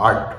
8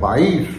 22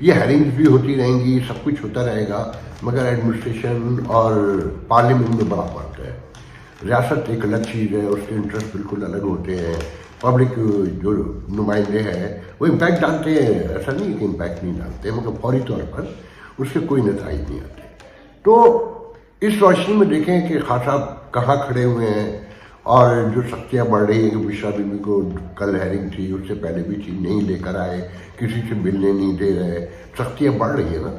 یہ ہیرنگز بھی ہوتی رہیں گی، سب کچھ ہوتا رہے گا، مگر ایڈمنسٹریشن اور پارلیمنٹ میں بڑا فرق ہے۔ ریاست ایک الگ چیز ہے، اس کے انٹرسٹ بالکل الگ ہوتے ہیں، پبلک جو نمائندے ہیں وہ امپیکٹ ڈالتے ہیں، ایسا نہیں کہ امپیکٹ نہیں ڈالتے، مگر فوری طور پر اس کے کوئی نتائج نہیں آتے۔ تو اس روشنی میں دیکھیں کہ خان صاحب کہاں کھڑے ہوئے ہیں، اور جو سختیاں بڑھ رہی ہیں کہ بشرا بی بی کو کل ہیرنگ تھی، اس سے پہلے بھی تھی، نہیں لے کر آئے، کسی سے ملنے نہیں دے رہے، سختیاں بڑھ رہی ہیں نا،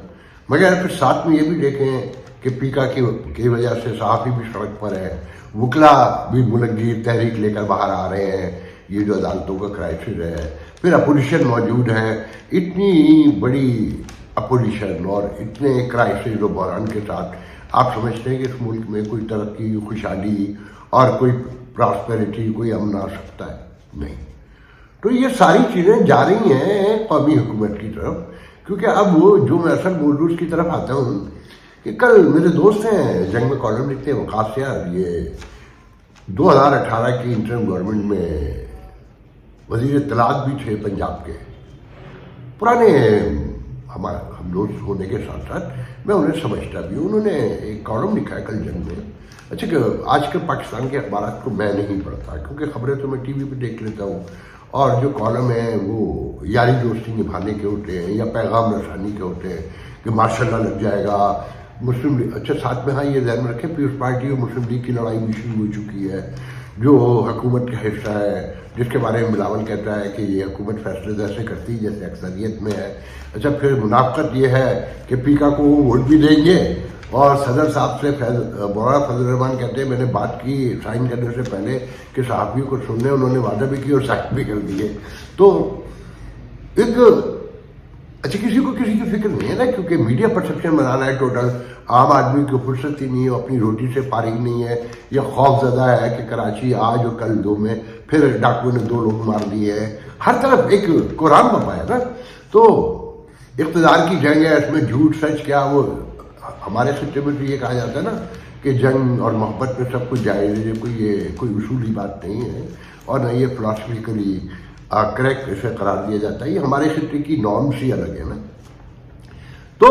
مگر پھر ساتھ میں یہ بھی دیکھیں کہ پیکا کی وجہ سے صحافی بھی سڑک پر ہے، وکلا بھی ملک گیر تحریک لے کر باہر آ رہے ہیں، یہ جو عدالتوں کا کرائسس ہے، پھر اپوزیشن موجود ہے، اتنی بڑی اپوزیشن اور اتنے کرائسس و بحران کے ساتھ آپ سمجھتے ہیں کہ اس ملک میں کوئی ترقی، خوشحالی اور کوئی پراسپیرٹی، کوئی امن آ سکتا ہے؟ نہیں۔ تو یہ ساری چیزیں جا رہی ہیں قومی حکومت کی طرف، کیونکہ اب وہ جو میں اصل موضوع کی طرف آتا ہوں کہ کل میرے دوست ہیں جنگ میں کالم لکھتے ہیں وقاص یار، یہ 2018 کی انٹرم گورنمنٹ میں وزیر اطلاعات بھی تھے پنجاب کے، پرانے ہم دوست ہونے کے ساتھ ساتھ میں انہیں سمجھتا بھی ہوں۔ انہوں نے ایک کالم لکھا ہے کل جنگ میں۔ اچھا کہ آج کل پاکستان کے اخبارات کو میں نہیں پڑھتا، کیونکہ خبریں تو میں ٹی وی پہ دیکھ لیتا ہوں، اور جو کالم ہیں وہ یاری دوستی نبھانے کے ہوتے ہیں یا پیغام رسانی کے ہوتے ہیں کہ ماشاء اللہ لگ جائے گا مسلم لیگ۔ اچھا ساتھ میں ہاں یہ ذہن میں رکھیں پیپلز پارٹی اور مسلم لیگ کی لڑائی بھی شروع ہو چکی ہے، جو حکومت کا حصہ ہے، جس کے بارے میں بلاول کہتا ہے کہ یہ حکومت فیصلے ایسے کرتی ہے جیسے اکثریت میں ہے۔ اچھا پھر منافقت یہ ہے کہ پیکا کو وہ ووٹ بھی دیں گے، اور صدر صاحب سے مولانا فضل الرحمان کہتے ہیں میں نے بات کی سائن کرنے سے پہلے کہ صحافیوں کو سننے، انہوں نے وعدہ بھی کیا اور سائن بھی کر دیے۔ تو ایک اچھا کسی کی فکر نہیں ہے نا، کیونکہ میڈیا پرسیپشن بنانا ہے ٹوٹل، عام آدمی کو فرصت ہی نہیں ہے، اپنی روٹی سے فارغ نہیں ہے، یا خوف زدہ ہے کہ کراچی آج اور کل دو میں پھر ڈاکوؤں نے 2 لوگ مار دیے ہیں، ہر طرف ایک قرآن بپا ہے نا۔ تو اقتدار کی جنگ ہے، اس میں جھوٹ سچ کیا، وہ ہمارے خطے میں تو یہ کہا جاتا ہے نا کہ جنگ اور محبت میں سب کچھ جائز ہے، کوئی اصولی بات نہیں ہے، اور نہ یہ فلاسفیکلی کریکٹ اسے قرار دیا جاتا ہے، یہ ہمارے خطے کی نارمس ہی الگ ہے نا۔ تو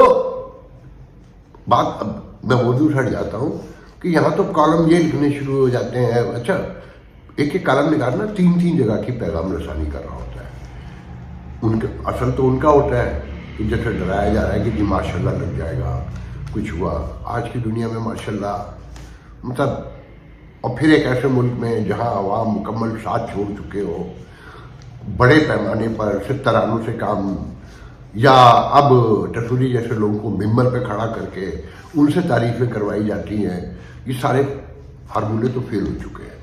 بات اب میں موضوع ہٹ جاتا ہوں کہ یہاں تو کالم یہ لکھنے شروع ہو جاتے ہیں، اچھا ایک کالم نکالنا 3 جگہ کی پیغام رسانی کر رہا ہوتا ہے، اصل تو ان کا ہوتا ہے کہ جیسے ڈرایا جا رہا ہے کہ جی ماشاء اللہ لگ جائے گا، کچھ ہوا آج کی دنیا میں ماشاء اللہ مطلب، اور پھر ایک ایسے ملک میں جہاں عوام مکمل ساتھ چھوڑ چکے ہو، بڑے پیمانے پر صرف ترانوں سے کام، یا اب ٹسولی جیسے لوگوں کو ممبر پہ کھڑا کر کے ان سے تعریفیں کروائی جاتی ہیں، یہ سارے فارمولے تو فیل ہو چکے ہیں۔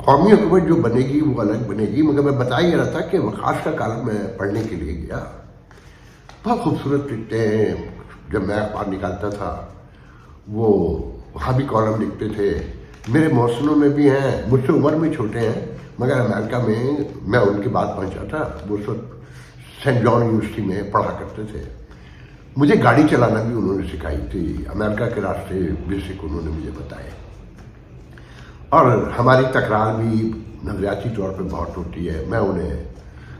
قومی حکومت جو بنے گی وہ الگ بنے گی، مگر میں بتا ہی رہا تھا کہ وقاص کا کالم میں پڑھنے کے لیے گیا، بہت خوبصورت لکھتے ہیں، جب میں اخبار نکالتا تھا وہ وہاں بھی کالم لکھتے تھے، میرے محسنوں میں بھی ہیں، مجھ سے عمر میں چھوٹے ہیں، مگر امریکہ میں ان کی بات پہنچا تھا، وہ اس وقت سینٹ جان یونیورسٹی میں پڑھا کرتے تھے، مجھے گاڑی چلانا بھی انہوں نے سکھائی تھی، امریکہ کے راستے بیسک انہوں نے مجھے بتائے، اور ہماری تکرار بھی نظریاتی طور پہ بہت ہوتی ہے، میں انہیں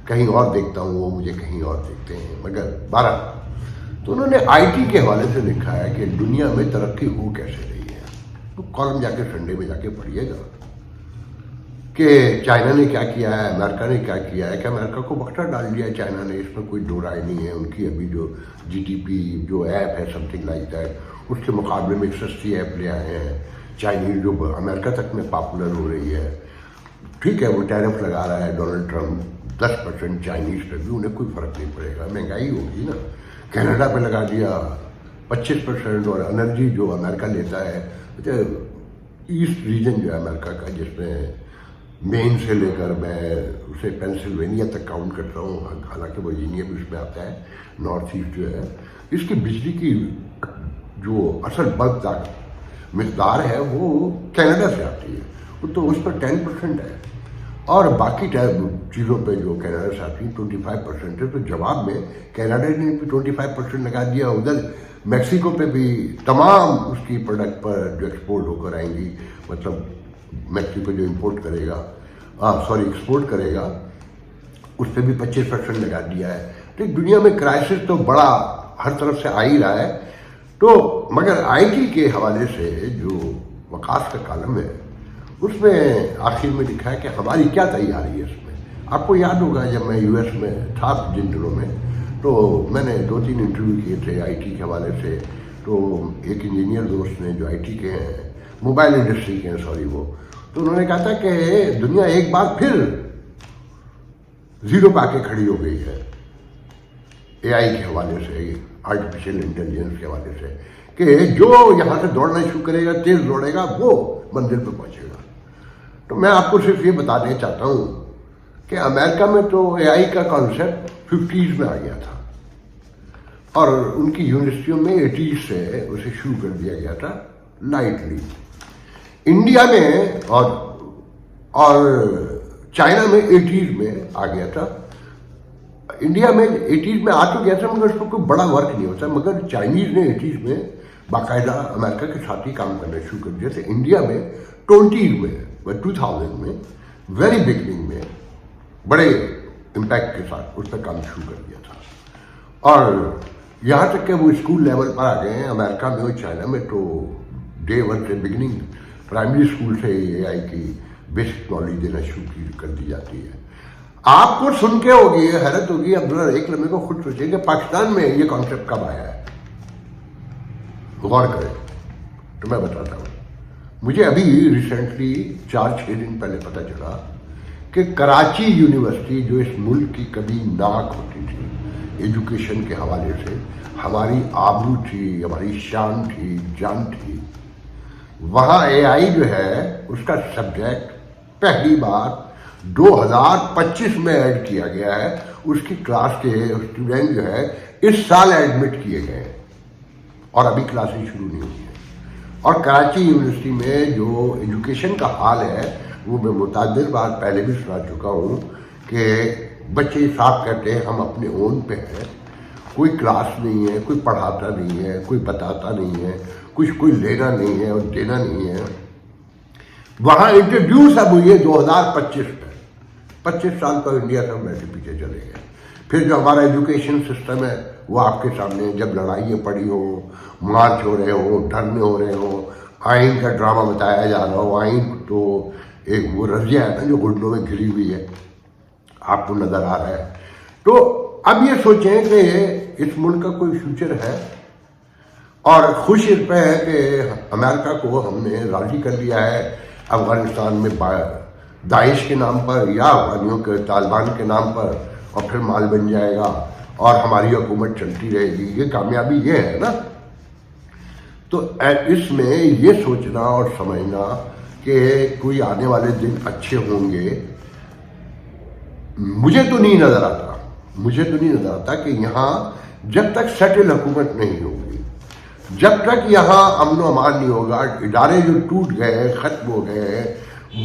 کہیں اور دیکھتا ہوں، وہ مجھے کہیں اور دیکھتے ہیں، مگر 12 تو انہوں نے آئی ٹی کے حوالے سے لکھا ہے کہ دنیا میں ترقی ہو کیسے رہی ہے، تو کالم جا کے سنڈے میں جا کے پڑھیے گا کہ چائنا نے کیا کیا ہے، امریکہ نے کیا کیا ہے، کہ امریکہ کو بکٹا ڈال دیا ہے چائنا نے، اس میں کوئی دو رائے نہیں ہے، ان کی ابھی جو جی ٹی پی جو ایپ ہے سم تھنگ لائک دیٹ، اس کے مقابلے میں ایک سستی ایپ لے آئے ہیں، چائنیز جو امریکہ تک میں پاپولر ہو رہی ہے، ٹھیک ہے وہ ٹیرف لگا رہا ہے ڈونلڈ ٹرمپ 10% چائنیز پہ بھی، انہیں کوئی فرق نہیں پڑے گا، مہنگائی ہوگی نا، کینیڈا پہ لگا دیا 25%، اور انرجی جو امریکہ لیتا ہے، ایسٹ ریجن جو ہے امریکہ کا، جس میں مین سے لے کر میں اسے پینسلوینیا تک کاؤنٹ کرتا ہوں، حالانکہ ورجینیا بھی اس میں آتا ہے، نارتھ ایسٹ جو ہے، اس کی بجلی کی جو اصل بلک مقدار ہے وہ کینیڈا سے آتی ہے، وہ تو اس پر 10% ہے، اور باقی چیزوں پہ جو کینیڈا سے آتی ہیں 25% ہے، تو جواب میں کینیڈا نے بھی 25% لگا دیا، ادھر میکسیکو پہ بھی تمام اس کی پروڈکٹ پر جو ایکسپورٹ ہو کر آئیں گی، مطلب میکسیکو جو امپورٹ کرے گا ایکسپورٹ کرے گا، اس پہ بھی 25% لگا دیا ہے، تو دنیا میں کرائسس تو بڑا ہر طرف سے آ ہی رہا ہے. تو مگر آئی ٹی کے حوالے سے جو وقاص کا کالم ہے اس میں آخر میں لکھا ہے کہ ہماری کیا تیاری ہے اس میں. آپ کو یاد ہوگا جب میں یو ایس میں تھا جن دنوں میں تو میں نے 2-3 انٹرویو کیے تھے آئی ٹی کے حوالے سے. تو ایک انجینئر دوست نے جو آئی ٹی کے ہیں, موبائل انڈسٹری کے ہیں سوری وہ, تو انہوں نے کہا تھا کہ دنیا ایک بار پھر زیرو پہ آ کے کھڑی ہو گئی ہے اے آئی کے حوالے سے, آرٹیفیشیل انٹیلیجنس کے حوالے سے, کہ جو یہاں سے دوڑنا شروع کرے گا, تیز دوڑے گا, وہ منزل پہ پہنچے گا. تو میں آپ کو صرف یہ بتانا چاہتا ہوں کہ امریکہ میں تو اے آئی کا کانسیپٹ 50s میں آ گیا تھا اور ان کی یونیورسٹیوں میں 80s سے اسے شروع کر دیا گیا تھا لائٹلی. انڈیا میں اور چائنا میں 80s میں آ گیا تھا. انڈیا میں 80s میں آ تو گیا تھا مگر اس کو کوئی بڑا ورک نہیں ہوتا, مگر چائنیز نے 80s میں باقاعدہ امریکہ کے ساتھ ہی کام کرنا شروع کر دیا تھا. انڈیا میں 20s میں 2000 میں ویری بگننگ میں بڑے امپیکٹ کے ساتھ اس پہ کام شروع کر دیا تھا. اور یہاں تک کہ وہ اسکول لیول پر آ گئے ہیں امریکہ میں اور چائنا میں, تو ڈے 1 سے بگننگ پرائمری اسکول سے اے آئی کی بیسک نالج دینا شروع کر دی جاتی ہے. آپ کو سن کے ہوگی حیرت ہوگی, اب ذرا ایک لمحے کو خود سوچیں کہ پاکستان میں یہ کانسیپٹ کب آیا ہے, غور کریں. تو میں بتاتا ہوں, مجھے ابھی ریسنٹلی 4-6 دن پہلے پتہ چلا کہ کراچی یونیورسٹی جو اس ملک کی کبھی ناک ہوتی تھی ایجوکیشن کے حوالے سے, ہماری آبرو تھی, ہماری شان تھی, جان تھی, وہاں اے آئی جو ہے اس کا سبجیکٹ پہلی بار 2025 میں ایڈ کیا گیا ہے. اس کی کلاس کے اسٹوڈنٹ جو ہے اس سال ایڈمٹ کیے گئے ہیں اور ابھی کلاسیں شروع نہیں ہوئی ہیں. اور کراچی یونیورسٹی میں جو ایجوکیشن کا حال ہے وہ میں متعدد بار پہلے بھی سنا چکا ہوں کہ بچے صاف کہتے ہیں ہم اپنے اون پہ ہیں, کوئی کلاس نہیں ہے, کوئی پڑھاتا نہیں ہے, کوئی بتاتا نہیں ہے, کچھ کوئی لینا نہیں ہے اور دینا نہیں ہے. وہاں انٹروڈیوس اب ہوئی ہے 2025 میں. 25 سال تو انڈیا سے ہم ایسے پیچھے چلے گئے. پھر جو ہمارا ایجوکیشن سسٹم ہے وہ آپ کے سامنے, جب لڑائیاں پڑی ہوں, مارچ ہو رہے ہوں, دھرنے ہو رہے ہوں, آئین کا ڈرامہ بتایا جا رہا ہو. آئین تو ایک وہ رضیہ ہے نا جو گھٹنوں میں گھری ہوئی ہے, آپ کو نظر آ رہا ہے. تو اب یہ سوچیں کہ اس ملک کا کوئی فیوچر ہے, اور خوش اس پہ ہے کہ امریکہ کو ہم نے راضی کر لیا ہے افغانستان میں داعش کے نام پر یا افغانیوں کے طالبان کے نام پر, اور پھر مال بن جائے گا اور ہماری حکومت چلتی رہے گی. یہ کامیابی یہ ہے نا. تو اس میں یہ سوچنا اور سمجھنا کہ کوئی آنے والے دن اچھے ہوں گے, مجھے تو نہیں نظر آتا کہ یہاں جب تک سیٹل حکومت نہیں ہوگی, جب تک یہاں امن و امان نہیں ہوگا, ادارے جو ٹوٹ گئے, ختم ہو گئے,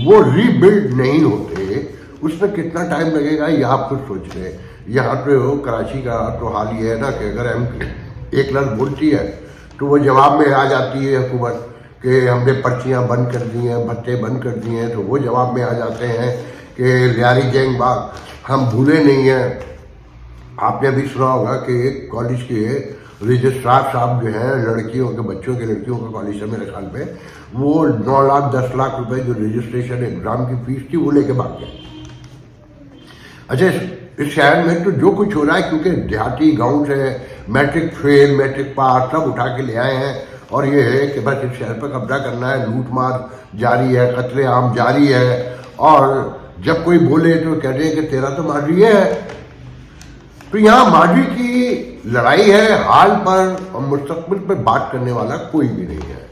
وہ ری بلڈ نہیں ہوتے, اس میں کتنا ٹائم لگے گا یہ آپ خود سوچ رہے. یہاں پہ کراچی کا تو حال یہ ہے نا کہ اگر ہم ایک لفظ بولتی ہے تو وہ جواب میں آ جاتی ہے حکومت کہ ہم نے پرچیاں بند کر دی ہیں, بھتے بند کر دیے ہیں, تو وہ جواب میں آ جاتے ہیں کہ لیاری جنگ باغ ہم بھولے نہیں ہیں. آپ نے بھی سنا ہوگا کہ ایک کالج کے رجسٹرار صاحب جو ہیں لڑکیوں کے لڑکیوں کا کالج ہے میرے خیال میں, وہ 9 لاکھ 10 لاکھ روپے جو رجسٹریشن ایگزام کی فیس تھی وہ لے کے بھاگ گئے. اچھا اس شہر میں تو جو کچھ ہو رہا ہے کیونکہ دیہاتی گاؤں سے میٹرک فیل میٹرک پاس سب اٹھا کے لے آئے ہیں, اور یہ ہے کہ بس اس شہر پہ قبضہ کرنا ہے, لوٹ مار جاری ہے, قتل عام جاری ہے, اور جب کوئی بولے تو کہتے ہیں کہ تیرا تو ماضی ہے. تو یہاں ماضی کی لڑائی ہے, حال پر اور مستقبل پہ بات کرنے والا کوئی بھی نہیں ہے.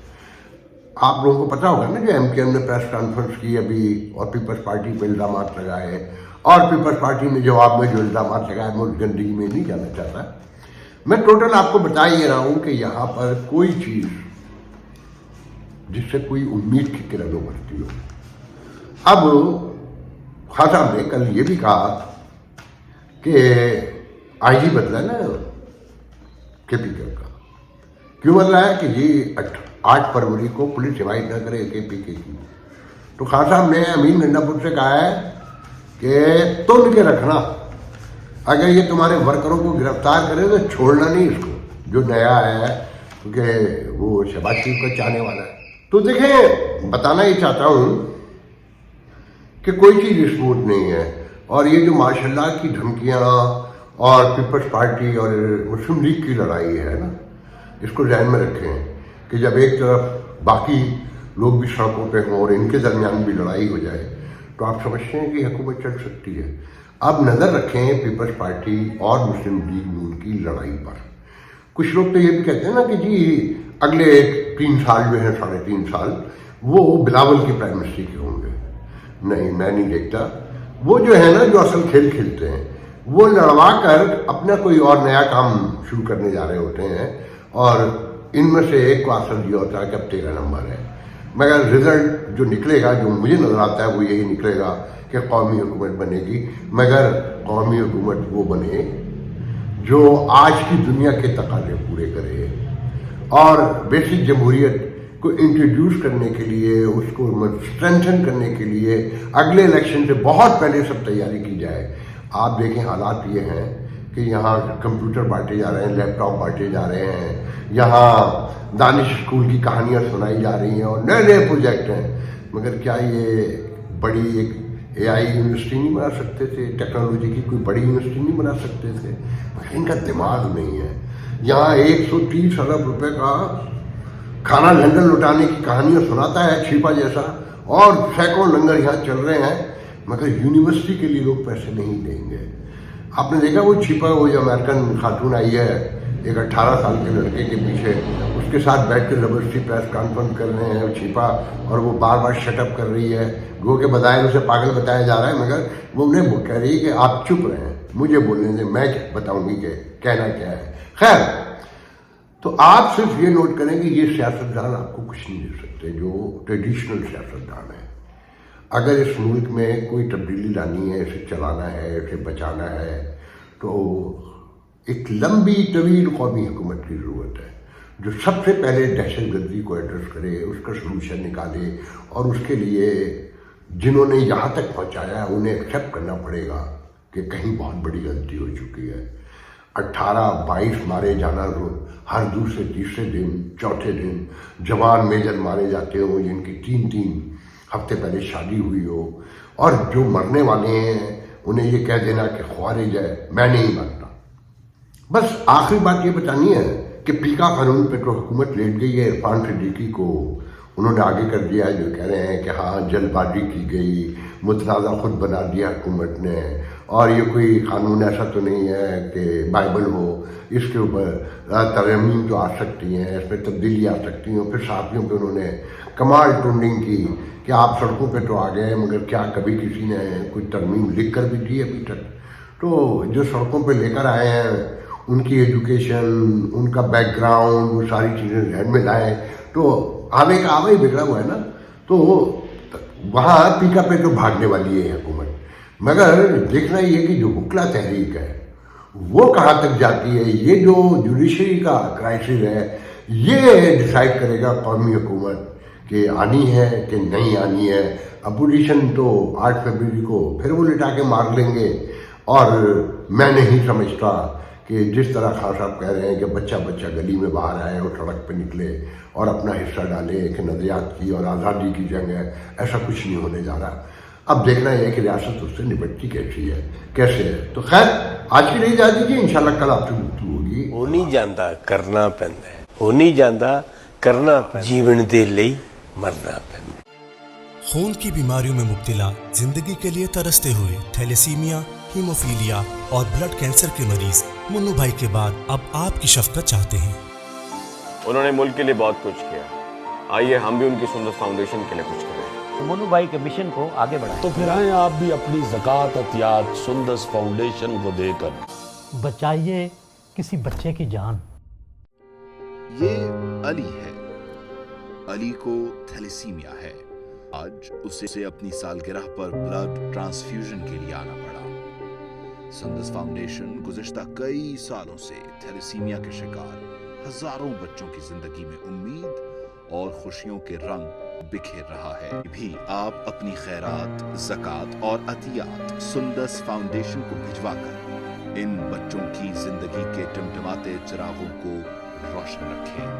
آپ لوگوں کو پتا ہوگا نا جو ایم کیو ایم نے پریس کانفرنس کی ابھی اور پیپلز پارٹی پہ الزامات لگائے, اور پیپلز پارٹی نے جواب میں جو الزامات لگائے میں اس گندگی میں نہیں جانا چاہتا. میں ٹوٹل آپ کو بتا ہی رہا ہوں کہ یہاں پر کوئی چیز جس سے کوئی امید کی کرن ابھرتی ہو. اب خان صاحب نے کل یہ بھی کہا کہ آئی جی بدلا نا کے پی کے کا, کیوں بدلا ہے کہ جی 8 فروری کو پولیس حمایت نہ کرے کے پی کے کی. تو خان صاحب نے امین گنڈا پور سے کہا ہے کہ تن کے رکھنا, اگر یہ تمہارے ورکروں کو گرفتار کرے تو چھوڑنا نہیں اس کو، جو نیا آیا ہے، کیونکہ وہ شہباز شریف کا چاہنے والا ہے۔ تو دیکھیں، بتانا یہ چاہتا ہوں کہ کوئی چیز رسپوٹ نہیں ہے، اور یہ جو ماشاء اللہ کی دھمکیاں اور پیپلز پارٹی اور مسلم لیگ کی لڑائی ہے نا، اس کو ذہن میں رکھیں کہ جب ایک طرف باقی لوگ بھی سڑکوں پہ ہوں اور ان کے درمیان بھی لڑائی ہو جائے تو آپ سمجھتے ہیں کہ حکومت چل سکتی ہے۔ اب نظر رکھیں پیپلز پارٹی اور مسلم لیگ نون کی لڑائی پر۔ کچھ لوگ تو یہ بھی کہتے ہیں نا کہ جی اگلے 3 سال جو ہیں 3.5 سال وہ بلاول کی پرائم منسٹری کے ہوں گے۔ نہیں، میں نہیں دیکھتا۔ وہ جو ہے نا، جو اصل کھیل کھیلتے ہیں، وہ لڑوا کر اپنا کوئی اور نیا کام شروع کرنے جا رہے ہوتے ہیں، اور ان میں سے ایک کو اصل یہ ہوتا ہے کہ اب 13 نمبر ہے۔ مگر رزلٹ جو نکلے گا، جو مجھے نظر آتا ہے وہ یہی نکلے گا کہ قومی حکومت بنے گی، مگر قومی حکومت وہ بنے جو آج کی دنیا کے تقاضے پورے کرے، اور بیسک جمہوریت کو انٹروڈیوس کرنے کے لیے، اس کو اسٹرینتھن کرنے کے لیے اگلے الیکشن سے بہت پہلے سب تیاری کی جائے۔ آپ دیکھیں حالات یہ ہیں کہ یہاں کمپیوٹر بانٹے جا رہے ہیں، لیپ ٹاپ بانٹے جا رہے ہیں، یہاں دانش اسکول کی کہانیاں سنائی جا رہی ہیں اور نئے نئے پروجیکٹ ہیں، مگر کیا یہ بڑی ایک AI یونیورسٹی نہیں بنا سکتے تھے؟ ٹیکنالوجی کی کوئی بڑی یونیورسٹی نہیں بنا سکتے تھے؟ مگر ان کا دماغ نہیں ہے۔ یہاں 130 ارب روپے کا کھانا لنگر لٹانے کی کہانیاں سناتا ہے چھیپا جیسا، اور سینکڑوں لنگر یہاں چل رہے ہیں، مگر یونیورسٹی کے لیے لوگ پیسے نہیں دیں گے۔ آپ نے دیکھا وہ چھیپا، وہ جو امریکن خاتون آئی ہے ایک 18 سال کے لڑکے کے پیچھے، اس کے ساتھ بیٹھ کے زبردستی پریس کانفرنس کر رہے ہیں وہ چھیپا، اور وہ بار بار شٹ اپ کر رہی ہے، گو کہ بظاہر اسے پاگل بتایا جا رہا ہے، مگر وہ انہیں کہہ رہی ہے کہ آپ چپ رہیں، مجھے بولنے دیں، میں بتاؤں گی کہ کہنا کیا ہے۔ خیر، تو آپ صرف یہ نوٹ کریں کہ یہ سیاستدان آپ کو کچھ نہیں دے سکتے جو ٹریڈیشنل سیاستدان ہے۔ اگر اس ملک میں کوئی تبدیلی لانی ہے، اسے چلانا ہے، اسے بچانا ہے، تو ایک لمبی طویل قومی حکومت کی ضرورت ہے جو سب سے پہلے دہشت گردی کو ایڈریس کرے، اس کا سلوشن نکالے، اور اس کے لیے جنہوں نے یہاں تک پہنچایا ہے انہیں ایکسیپٹ کرنا پڑے گا کہ کہیں بہت بڑی غلطی ہو چکی ہے۔ 18-22 مارے جانا، ہر دوسرے تیسرے دن چوتھے دن جوان میجر مارے جاتے ہوں جن کی 3 ہفتے پہلے شادی ہوئی ہو، اور جو مرنے والے ہیں انہیں یہ کہہ دینا کہ خوارج ہے، میں نہیں مانتا۔ بس آخری بات یہ بتانی ہے کہ پیکا قانون پہ تو حکومت لیٹ گئی ہے۔ عرفان صدیقی کو انہوں نے آگے کر دیا ہے، جو کہہ رہے ہیں کہ ہاں جلد بازی کی گئی، متنازع خود بنا دیا حکومت نے، اور یہ کوئی قانون ایسا تو نہیں ہے کہ بائبل ہو، اس کے اوپر ترمیم تو آ سکتی ہیں، اس پہ تبدیلی آ سکتی ہیں۔ پھر صحافیوں پہ انہوں نے کمال ٹونڈنگ کی کہ آپ سڑکوں پہ تو آ گئے، مگر کیا کبھی کسی نے کوئی ترمیم لکھ کر بھی دی ابھی تک؟ تو جو سڑکوں پہ لے کر آئے ہیں ان کی ایجوکیشن، ان کا بیک گراؤنڈ، وہ ساری چیزیں ذہن میں لائیں تو آوے کا آوے ہی بگڑا ہوا ہے نا۔ تو وہاں پیکا پہ تو بھاگنے والی ہے حکومت، مگر دیکھنا یہ کہ جو حکلا تحریک ہے وہ کہاں تک جاتی ہے۔ یہ جو جوڈیشری کا کرائسس ہے یہ ڈیسائیڈ کرے گا قومی حکومت کہ آنی ہے کہ نہیں آنی ہے۔ اپوزیشن تو 8 فروری کو پھر وہ لٹا کے مار لیں گے، اور میں نہیں سمجھتا کہ جس طرح خان صاحب کہہ رہے ہیں کہ بچہ بچہ گلی میں باہر آئے اور سڑک پہ نکلے اور اپنا حصہ ڈالے کہ نظریات کی اور آزادی کی جنگ ہے، ایسا کچھ نہیں ہونے جا رہا۔ اب دیکھنا یہ ہے کہ ریاست اس سے نپٹتی کیسے ہے۔ تو خیر، آج کی نہیں جا دیجیے، انشاءاللہ کل آپ سے گفتگو ہوگی۔ ہو نہیں جاندا کرنا پیندا ہے، ہو نہیں جاندا کرنا پیندا، جیون دے لئی مرنا پیندا۔ خون کی بیماریوں میں مبتلا، زندگی کے لیے ترستے ہوئے تھیلیسیمیا، ہیموفیلیا اور بلڈ کینسر کے مریض منو بھائی کے بعد اب آپ کی شفقت چاہتے ہیں۔ انہوں نے ملک کے لیے بہت کچھ کیا، آئیے ہم بھی ان کی سندس فاؤنڈیشن کے لیے کچھ کریں۔ منو بھائی کے مشن کو آگے بڑھائیں۔ تو پھر آئیں آپ بھی اپنی زکوٰۃ عطیات سندس فاؤنڈیشن کو دے کر بچائیے کسی بچے کی جان۔ یہ علی ہے، علی کو تھیلیسیمیا ہے۔ آج اسے اپنی سالگرہ پر بلڈ ٹرانسفیوژن کے لیے آنا پڑا۔ سندس فاؤنڈیشن گزشتہ کئی سالوں سے تھیلیسیمیا کے شکار ہزاروں بچوں کی زندگی میں امید اور خوشیوں کے رنگ بکھیر رہا ہے۔ بھی آپ اپنی خیرات، زکوٰۃ اور عطیات سندس فاؤنڈیشن کو بھجوا کر ان بچوں کی زندگی کے ٹمٹماتے چراغوں کو روشن رکھے.